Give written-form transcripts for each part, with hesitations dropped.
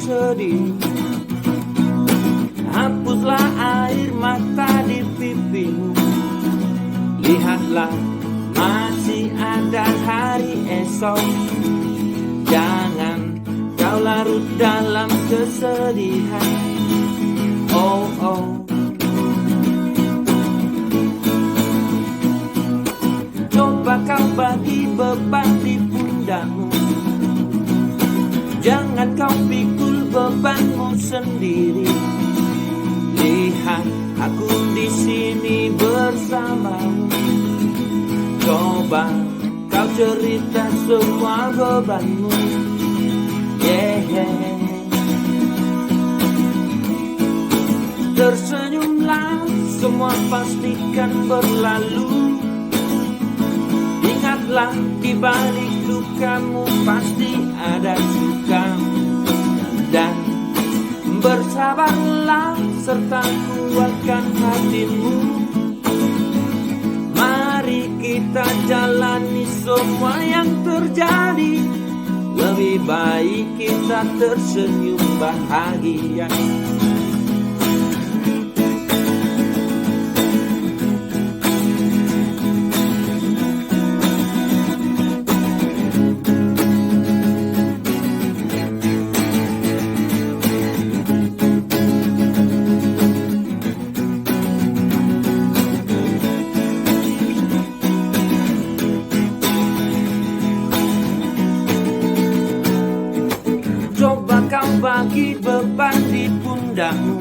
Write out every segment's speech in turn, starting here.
sedih. Hapuslah air mata di pipimu. Lihatlah, masih ada hari esok. Jangan kau larut dalam kesedihan. Oh, oh. Coba kau bagi beban di pundakmu. Jangan kau pikul bebanmu sendiri. Lihat, aku di sini bersamamu. Coba kau cerita semua bebanmu. Yeah. Tersenyumlah, semua pastikan berlalu. Ingatlah, di balik lukamu pasti ada suka. Dan bersabarlah serta kuatkan hatimu. Mari kita jalani semua yang terjadi. Lebih baik kita tersenyum bahagia. Coba kau bagi beban di pundakmu.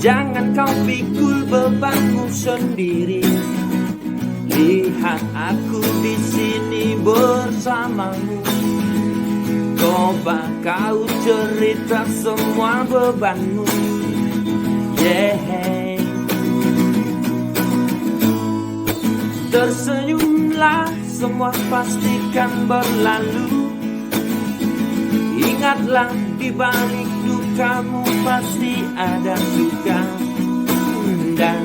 Jangan kau pikul bebanmu sendiri. Lihat, aku di sini bersamamu. Coba kau cerita semua bebanmu. Yeah. Tersenyumlah, semua pastikan berlalu. Ingatlah, di balik dukamu pasti ada suka. Dan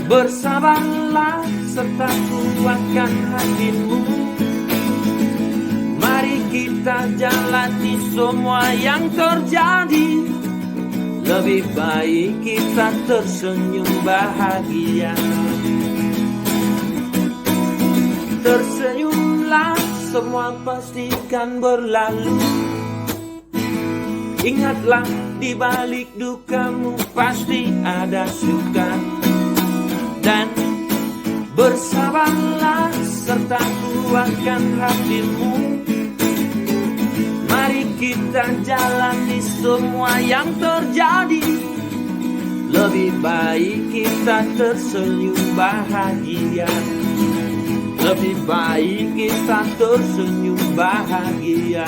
bersabarlah serta kuatkan hatimu. Mari kita jalani semua yang terjadi. Lebih baik kita tersenyum bahagia. Tersenyumlah, semua pastikan berlalu. Ingatlah, di balik dukamu pasti ada suka. Dan bersabarlah serta kuatkan hatimu. Mari kita jalani semua yang terjadi. Lebih baik kita tersenyum bahagia. Lebih baik kita tersenyum bahagia.